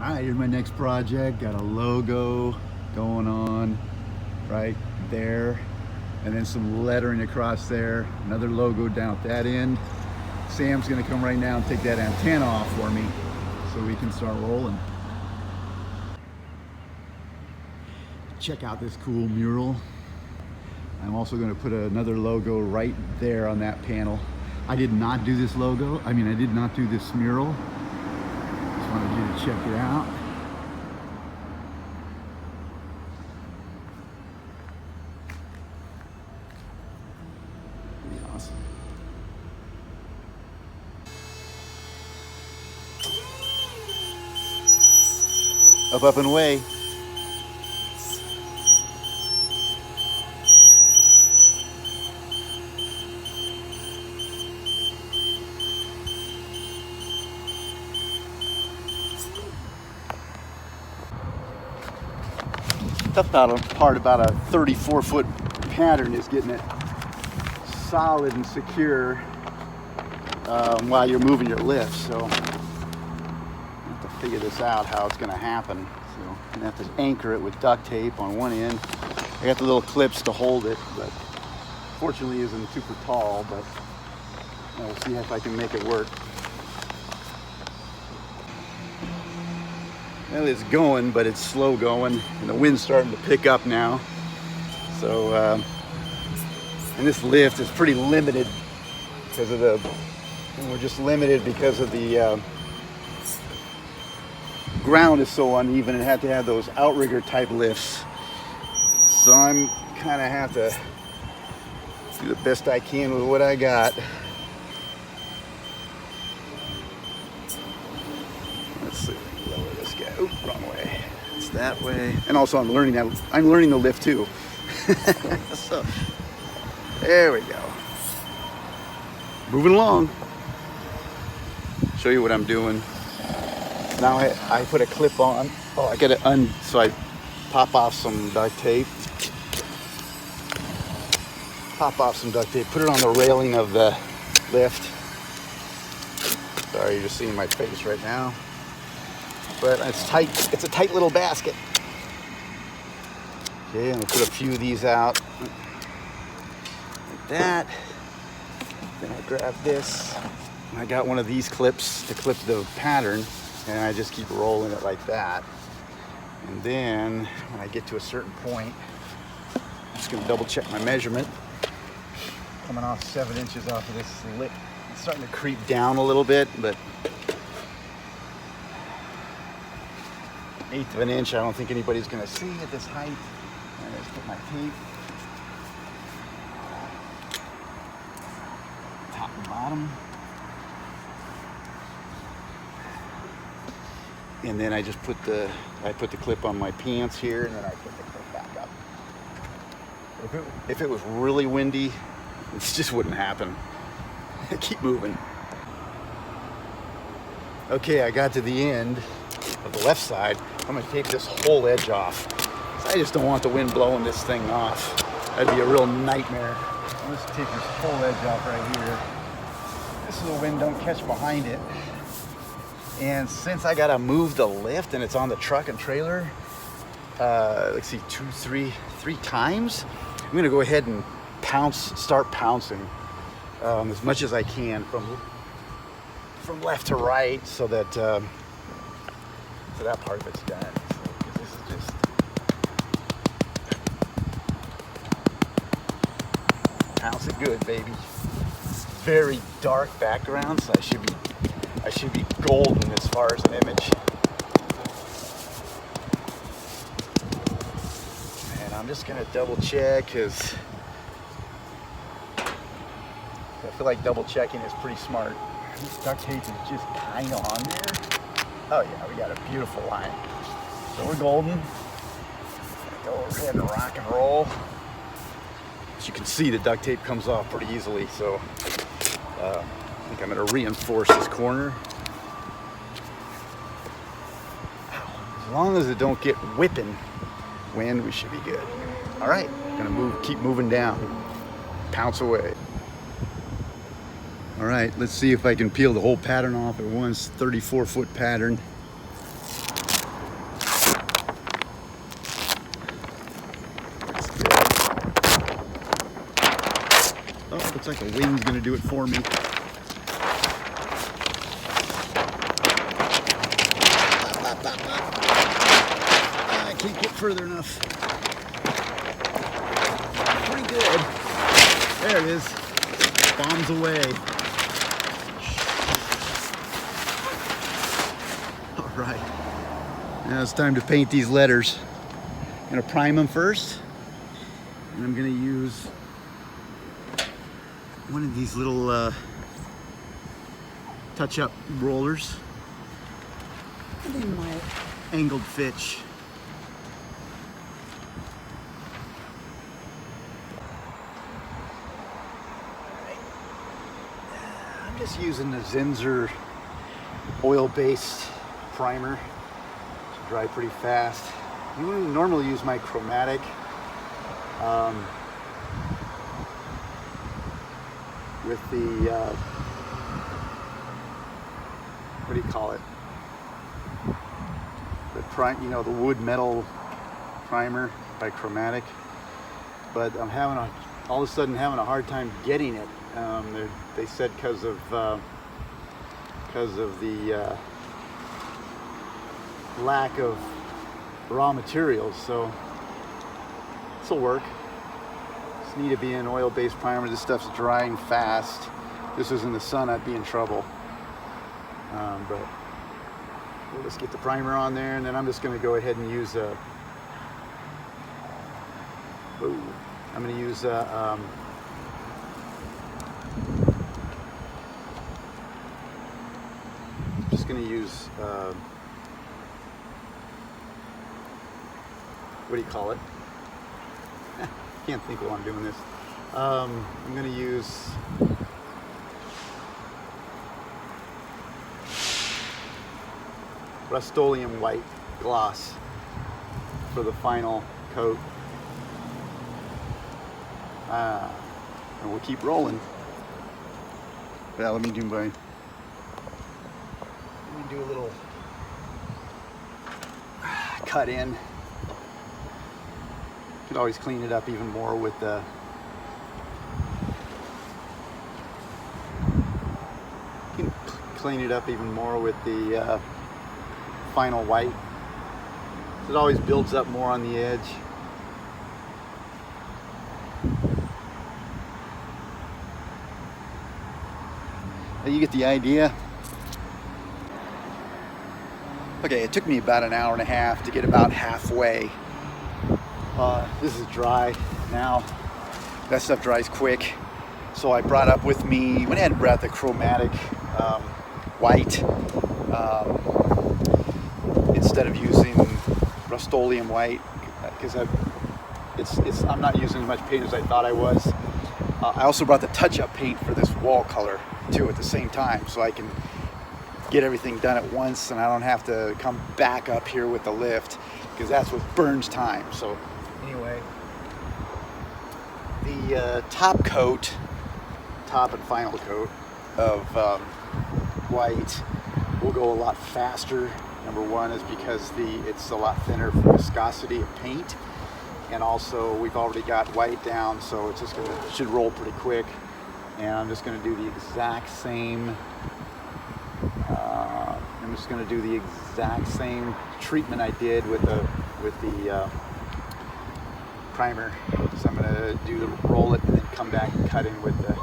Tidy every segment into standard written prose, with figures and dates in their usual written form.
Alright, here's my next project. Got a logo going on right there, and then some lettering across there. Another logo down at that end. Sam's gonna come right now and take that antenna off for me so we can start rolling. Check out this cool mural. I'm also gonna put another logo right there on that panel. I did not do this logo. I did not do this mural. Just wanted you to check it out. Pretty awesome. Up and away. Tough part about a 34-foot pattern is getting it solid and secure while you're moving your lift. So I have to figure this out how it's going to happen. So I'm going to have to anchor it with duct tape on one end. I got the little clips to hold it, but fortunately it isn't super tall, but we'll see if I can make it work. Well, it's going, but it's slow going, and the wind's starting to pick up now. So, and this lift is pretty limited because of we're just limited because of the ground is so uneven. It had to have those outrigger type lifts. So I'm kind of have to do the best I can with what I got. Let's see. Oop, wrong way. It's that way. And also I'm learning the lift too. So there we go. Moving along. Show you what I'm doing. Now I put a clip on. Oh, I gotta so I pop off some duct tape. Pop off some duct tape. Put it on the railing of the lift. Sorry, you're just seeing my face right now. But it's tight. It's a tight little basket. Okay, I'm gonna put a few of these out like that. Then I grab this. I got one of these clips to clip the pattern, and I just keep rolling it like that. And then when I get to a certain point, I'm just gonna double check my measurement. Coming off 7 inches off of this lip. It's starting to creep down a little bit, but 1/8 of an inch, I don't think anybody's gonna see at this height. I just put my tape. Top and bottom. And then I just put the clip on my pants here, and then I put the clip back up. If it was really windy, this just wouldn't happen. Keep moving. Okay, I got to the end of the left side. I'm gonna take this whole edge off. I just don't want the wind blowing this thing off. That'd be a real nightmare. I'm just take this whole edge off right here. This is the wind don't catch behind it. And since I gotta move the lift and it's on the truck and trailer, let's see, three times, I'm gonna go ahead and start pouncing as much as I can from left to right, so that so that part of it's done. So, this is just pounce it good, baby. It's very dark background, so I should be golden as far as an image. And I'm just gonna double check because I feel like double checking is pretty smart. This duct tape is just kind of on there. Oh yeah, we got a beautiful line. So we're golden. Go ahead and rock and roll. As you can see, the duct tape comes off pretty easily, so I think I'm gonna reinforce this corner. As long as it don't get whipping wind, we should be good. All right, gonna keep moving down. Pounce away. All right, let's see if I can peel the whole pattern off at once. 34-foot pattern. Looks like the wind's gonna do it for me. I can't get further enough. Pretty good. There it is. Bombs away. All right. Now it's time to paint these letters. I'm gonna prime them first, and I'm gonna use one of these little touch-up rollers. And then my angled fitch. I'm just using the Zinsser oil-based primer to dry pretty fast. You wouldn't normally use my Chromatic. With the, what do you call it? The the wood metal primer by Chromatic. But I'm all of a sudden having a hard time getting it. They said because of the lack of raw materials. So this will work. Just need to be an oil-based primer. This stuff's drying fast. If this was in the sun, I'd be in trouble. But we'll just get the primer on there, and then I'm just going to go ahead and use a. I'm going to use a. Just going to use. What do you call it? Can't think while I'm doing this. I'm going to use Rustoleum white gloss for the final coat. And we'll keep rolling. Yeah, let me do a little cut in. Could always clean it up even more with the final white. It always builds up more on the edge. You get the idea. Okay, it took me about an hour and a half to get about halfway. This is dry now. That stuff dries quick. So I brought up with me, went ahead and brought the Chromatic white instead of using Rustoleum white, because I'm not using as much paint as I thought I was. I also brought the touch-up paint for this wall color too at the same time, so I can get everything done at once and I don't have to come back up here with the lift, because that's what burns time. So anyway, the top and final coat of white will go a lot faster. Number one is because it's a lot thinner for viscosity of paint, and also we've already got white down, so it should roll pretty quick. And I'm just going to do the exact same. I'm just going to do the exact same treatment I did with the primer. So I'm going to roll it and then come back and cut in with the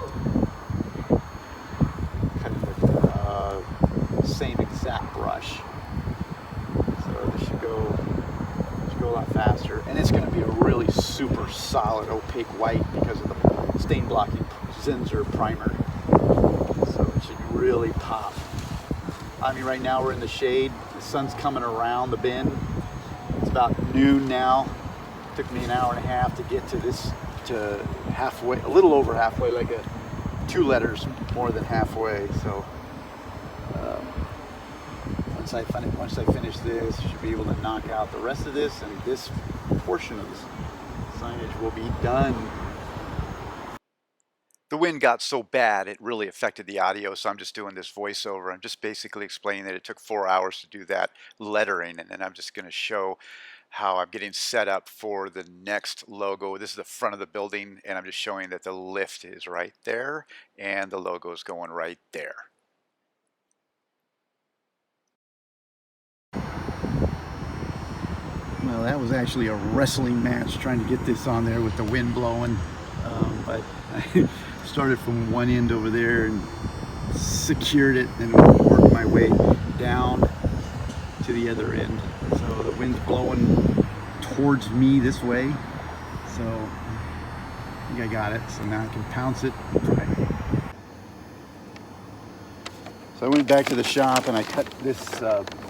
same exact brush. So this should go a lot faster, and it's going to be a really super solid opaque white because of the stain blocking Zinsser primer. So it should really pop. I mean, right now we're in the shade. The sun's coming around the bend. It's about noon now. It took me an hour and a half to get to halfway, a little over halfway, like 2 letters more than halfway. So once I finish this, I should be able to knock out the rest of this, and this portion of this signage will be done. The wind got so bad it really affected the audio, so I'm just doing this voiceover. I'm just basically explaining that it took 4 hours to do that lettering, and then I'm just going to show how I'm getting set up for the next logo. This is the front of the building, and I'm just showing that the lift is right there and the logo is going right there. Well, that was actually a wrestling match trying to get this on there with the wind blowing. But I started from one end over there and secured it and worked my way down to the other end. So the wind's blowing towards me this way. So I think I got it. So now I can pounce it and prime it. So I went back to the shop and I cut this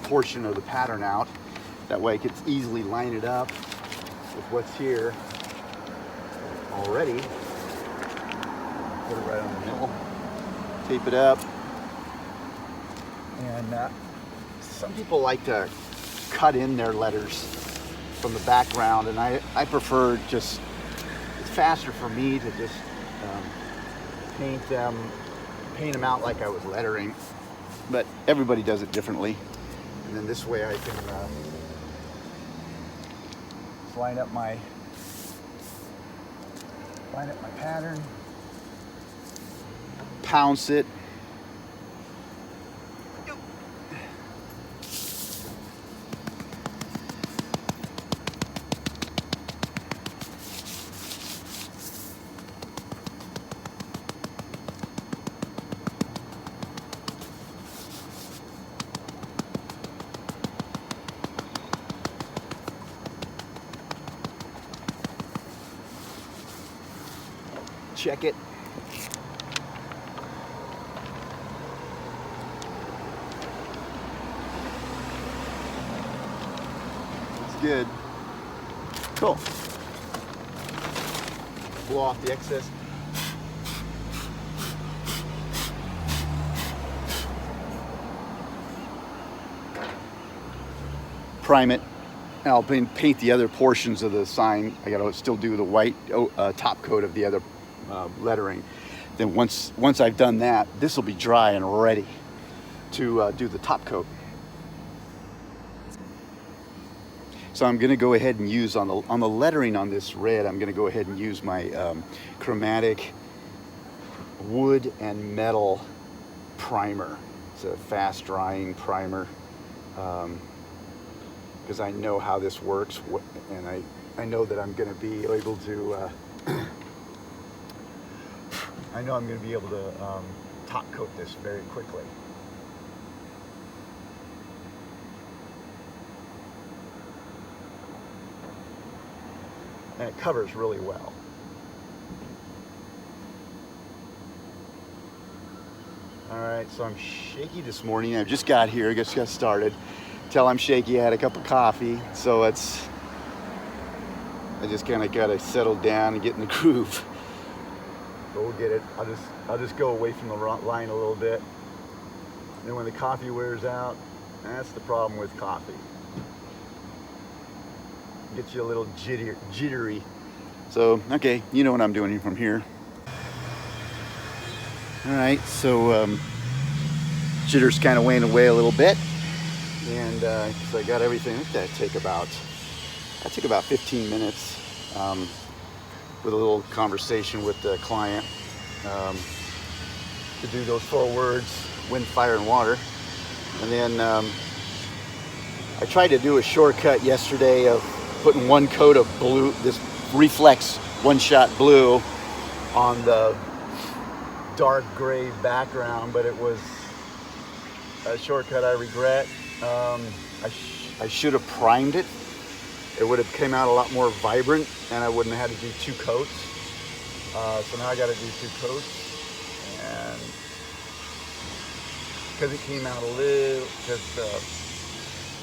portion of the pattern out. That way I could easily line it up with what's here already. Put it right on the middle. Tape it up. And some people like to cut in their letters from the background, and I prefer just, it's faster for me to just paint them out like I was lettering. But everybody does it differently. And then this way I can line up my pattern, pounce it. Check it. It's good. Cool. Blow off the excess. Prime it. And I'll paint the other portions of the sign. I gotta still do the white top coat of the other lettering. Then once I've done that, this will be dry and ready to do the top coat. So I'm going to go ahead and use on the lettering on this red, I'm going to go ahead and use my Chromatic wood and metal primer. It's a fast drying primer because I know how this works, and I know that I'm going to be able to I know I'm going to be able to top coat this very quickly. And it covers really well. All right, so I'm shaky this morning. I just got here, just got started. Tell I'm shaky, I had a cup of coffee, so I just kind of got to settle down and get in the groove. But we'll get it. I'll just go away from the line a little bit. And then when the coffee wears out, that's the problem with coffee. Gets you a little jittery. So, okay, you know what I'm doing from here. All right, so jitter's kind of weighing away a little bit. And so I got everything. That took about 15 minutes. With a little conversation with the client to do those 4 words, wind, fire, and water. And then I tried to do a shortcut yesterday of putting one coat of blue, this reflex one-shot blue on the dark gray background, but it was a shortcut I regret. I should have primed it. It would have came out a lot more vibrant, and I wouldn't have had to do 2 coats. So now I got to do 2 coats, and because it came out a little,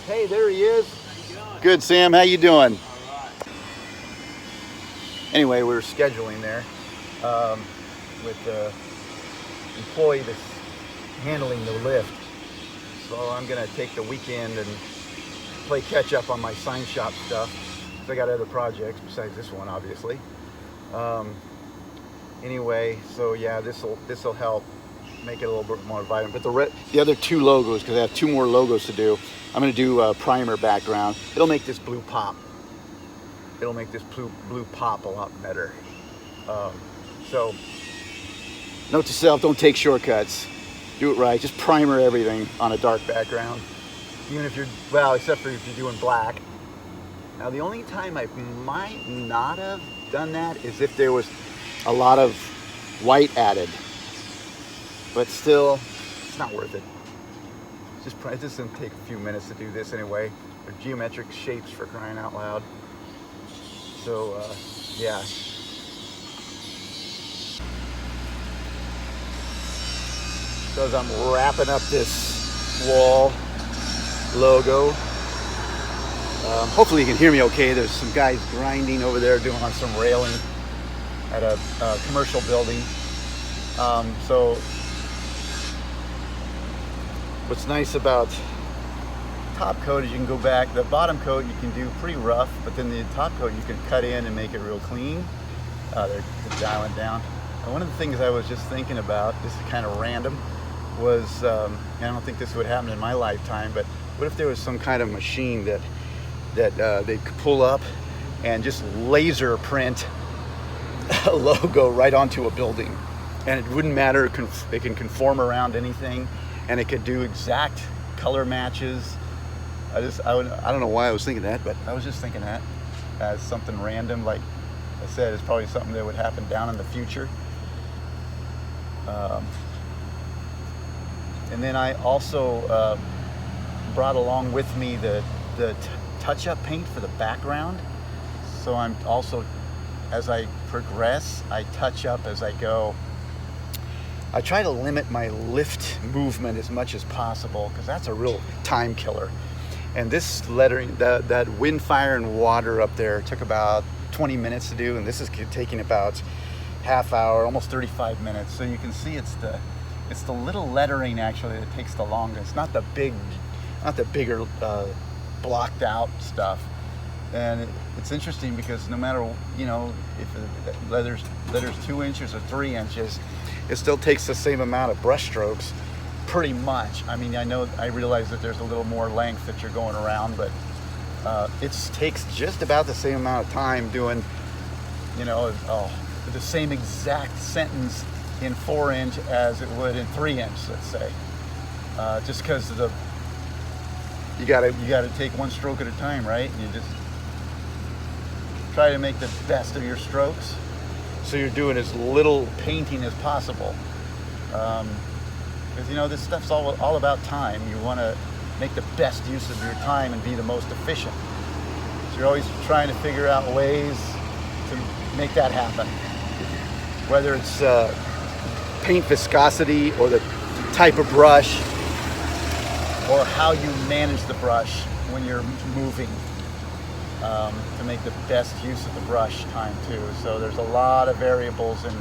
hey, there he is. Good, Sam. How you doing? All right. Anyway, we were scheduling there with the employee that's handling the lift. So I'm gonna take the weekend and play catch up on my sign shop stuff. So I got other projects besides this one, obviously. Anyway, so yeah, this'll help make it a little bit more vibrant. But the other 2 logos, because I have 2 more logos to do, I'm gonna do a primer background. It'll make this blue pop it'll make this blue pop a lot better. So, note to self, don't take shortcuts. Do it right. Just primer everything on a dark background. Even if you're, well, except for if you're doing black. Now, the only time I might not have done that is if there was a lot of white added. But still, it's not worth it. It's just gonna take a few minutes to do this anyway. They're geometric shapes, for crying out loud. So, yeah. So as I'm wrapping up this wall logo, hopefully you can hear me okay. There's some guys grinding over there doing on some railing at a commercial building. So what's nice about top coat is you can go back. The bottom coat you can do pretty rough, but then the top coat you can cut in and make it real clean. They're dialing down. And one of the things I was just thinking about, this is kind of random, was, I don't think this would happen in my lifetime, but what if there was some kind of machine that they could pull up and just laser print a logo right onto a building, and it wouldn't matter. It can conform around anything, and it could do exact color matches. I don't know why I was thinking that, but I was just thinking that as something random. Like I said, it's probably something that would happen down in the future. And then I also brought along with me the touch-up paint for the background. So I'm also, as I progress, I touch up as I go. I try to limit my lift movement as much as possible, because that's a real time killer. And this lettering, that wind, fire, and water up there took about 20 minutes to do, and this is taking about half hour, almost 35 minutes. So you can see it's the little lettering actually that takes the longest, not the bigger blocked out stuff. And it's interesting because no matter, if the letter's 2 inches or 3 inches, it still takes the same amount of brush strokes, pretty much. I mean, I realize that there's a little more length that you're going around, but it takes just about the same amount of time doing, the same exact sentence in 4 inch as it would in 3 inch, let's say. Just because of you gotta take one stroke at a time, right? You just try to make the best of your strokes, so you're doing as little painting as possible. Because this stuff's all about time. You want to make the best use of your time and be the most efficient. So you're always trying to figure out ways to make that happen. Whether it's paint viscosity or the type of brush, or how you manage the brush when you're moving, to make the best use of the brush time too. So there's a lot of variables in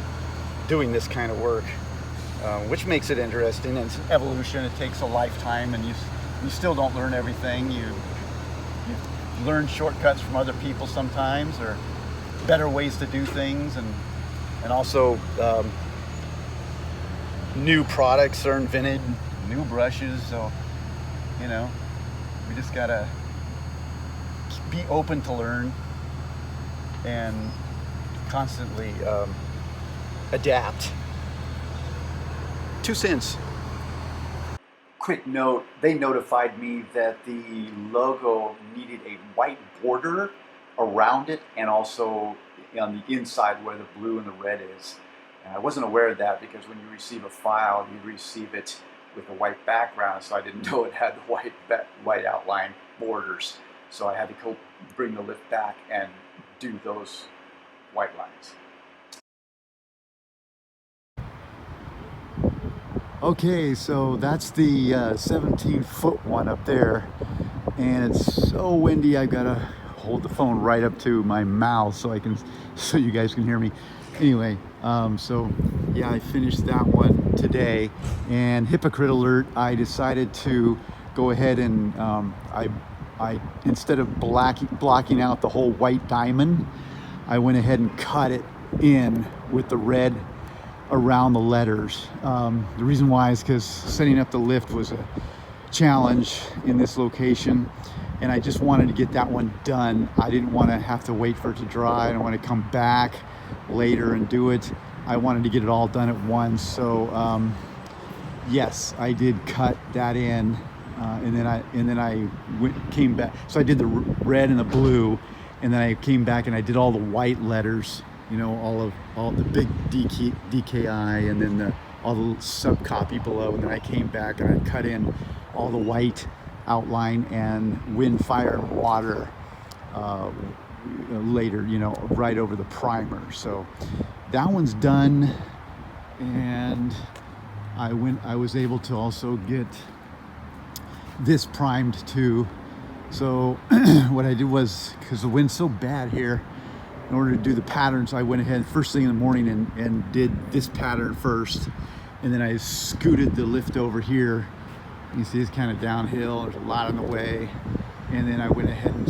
doing this kind of work, which makes it interesting. It's evolution. It takes a lifetime, and you still don't learn everything. You learn shortcuts from other people sometimes, or better ways to do things, and also new products are invented, new brushes. So we just gotta be open to learn and constantly adapt. 2 cents. Quick note, they notified me that the logo needed a white border around it, and also on the inside where the blue and the red is. And I wasn't aware of that, because when you receive a file, you receive it with a white background, so I didn't know it had the white outline borders. So I had to go bring the lift back and do those white lines. Okay, so that's the 17-foot one up there, and it's so windy I've got to hold the phone right up to my mouth so you guys can hear me. Anyway, so yeah, I finished that one today, and hypocrite alert, I decided to go ahead and I instead of blocking out the whole white diamond, I went ahead and cut it in with the red around the letters. The reason why is because setting up the lift was a challenge in this location. and I just wanted to get that one done. I didn't want to have to wait for it to dry. I don't want to come back later and do it. I wanted to get it all done at once. So yes, I did cut that in, and then I came back. So I did the red and the blue, and then I came back and I did all the white letters. You know, all the big DKI, and then all the sub copy below. And then I came back and I cut in all the white outline and wind, fire, and water later. You know, right over the primer. So that one's done, and I was able to also get this primed too. So what I did was, because the wind's so bad here, in order to do the patterns, I went ahead first thing in the morning and did this pattern first, and then I scooted the lift over here. You see it's kind of downhill, there's a lot in the way, and then I went ahead and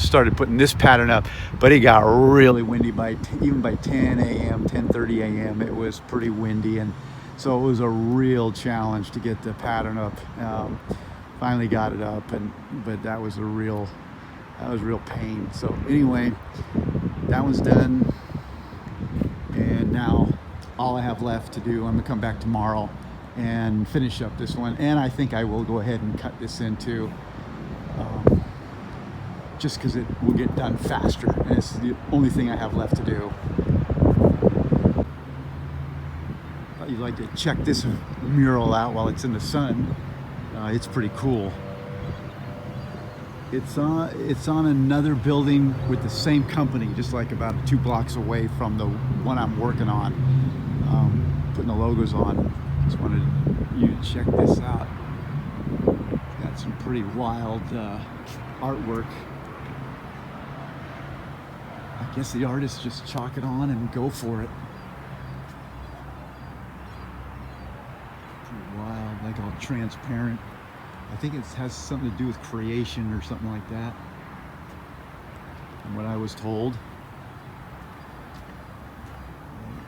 started putting this pattern up. But it got really windy even by 10 a.m., 10:30 a.m. It was pretty windy, and so it was a real challenge to get the pattern up. Finally got it up, but that was real pain. So anyway, that one's done, and now all I have left to do, I'm gonna come back tomorrow and finish up this one, and I think I will go ahead and cut this into just because it will get done faster, and it's the only thing I have left to do. Thought you'd like to check this mural out while it's in the sun. It's pretty cool. It's on another building with the same company, just like about 2 blocks away from the one I'm working on, putting the logos on. Just wanted you to check this out. Got some pretty wild artwork. I guess the artists just chalk it on and go for it. Pretty wild, like all transparent. I think it has something to do with creation or something like that, from what I was told.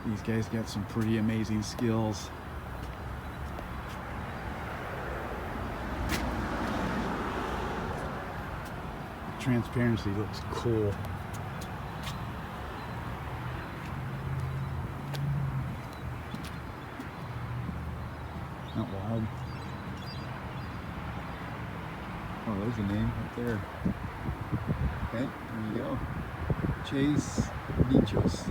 These guys got some pretty amazing skills. The transparency looks cool. Not wild. Oh, there's a name right there. Okay, there you go. Chase Nichos.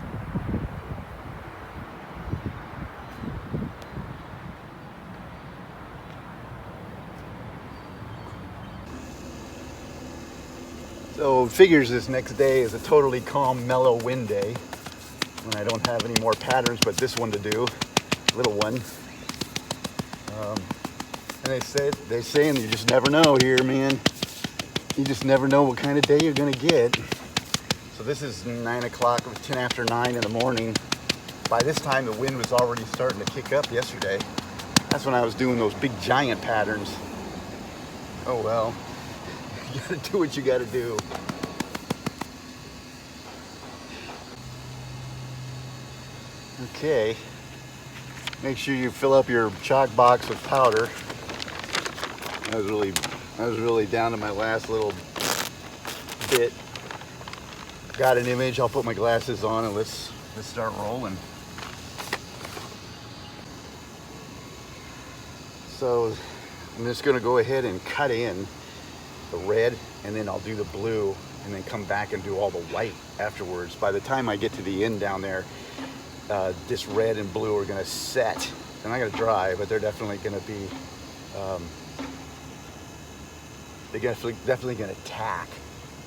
So figures this next day is a totally calm, mellow wind day when I don't have any more patterns but this one to do, little one. And they say, and you just never know here, man. You just never know what kind of day you're gonna get. So this is 9 o'clock, 10 after 9 in the morning. By this time, the wind was already starting to kick up yesterday. That's when I was doing those big giant patterns. Oh well, you gotta do what you gotta do. Okay, make sure you fill up your chalk box with powder. I was really down to my last little bit. Got an image. I'll put my glasses on and let's start rolling. So I'm just going to go ahead and cut in the red, and then I'll do the blue, and then come back and do all the white afterwards. By the time I get to the end down there, this red and blue are going to set. They're not going to dry, but they're definitely going to be they're definitely going to tack.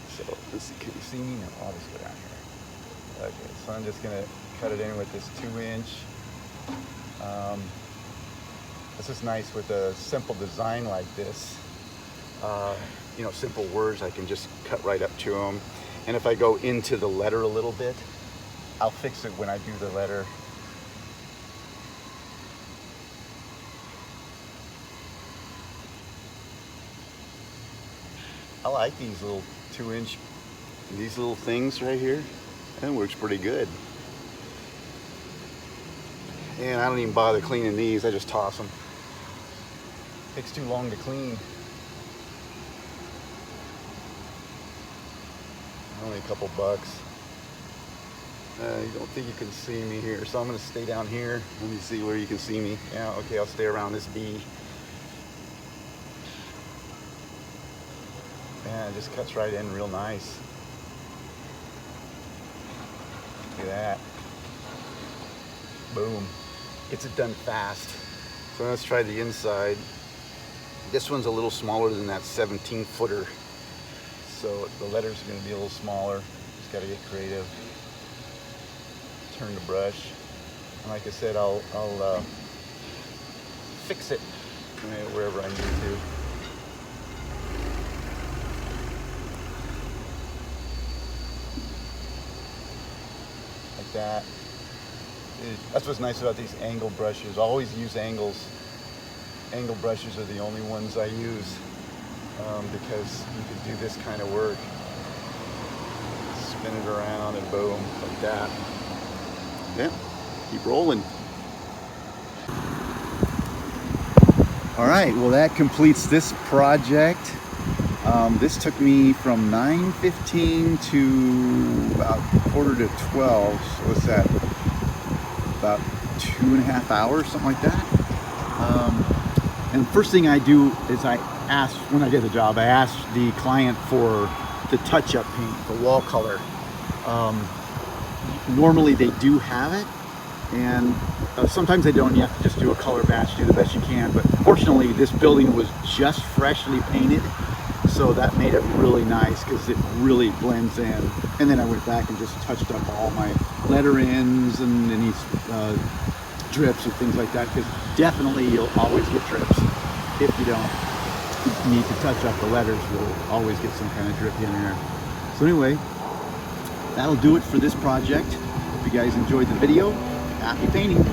So let's see, can you see me? No, I'll just go down here. Okay, so I'm just going to cut it in with this 2-inch. This is nice with a simple design like this. You know, simple words, I can just cut right up to them. And if I go into the letter a little bit, I'll fix it when I do the letter. I like these little 2-inch, these little things right here. That works pretty good. And I don't even bother cleaning these, I just toss them. Takes too long to clean. Only a couple bucks. You don't think you can see me here, so I'm going to stay down here. Let me see where you can see me. Yeah, okay, I'll stay around this B. Yeah, it just cuts right in real nice. Look at that. Boom. Gets it done fast. So let's try the inside. This one's a little smaller than that 17-footer. So the letters are going to be a little smaller. Just got to get creative. Turn the brush. And like I said, I'll fix it wherever I need to. Like that. That's what's nice about these angle brushes. I always use angles. Angle brushes are the only ones I use because you can do this kind of work. Spin it around and boom, like that. Yeah, keep rolling. All right, well that completes this project. This took me from 9:15 to about 11:45. So what's that? About 2.5 hours, something like that. And first thing I do is when I get the job, I ask the client for the touch-up paint, the wall color. Normally they do have it, and sometimes they don't. You have to just do a color batch, do the best you can. But fortunately, this building was just freshly painted, so that made it really nice because it really blends in. And then I went back and just touched up all my letter ends and any drips and things like that, because definitely you'll always get drips. If you don't need to touch up the letters, you'll always get some kind of drip in there. So anyway, that'll do it for this project. Hope you guys enjoyed the video. Happy painting!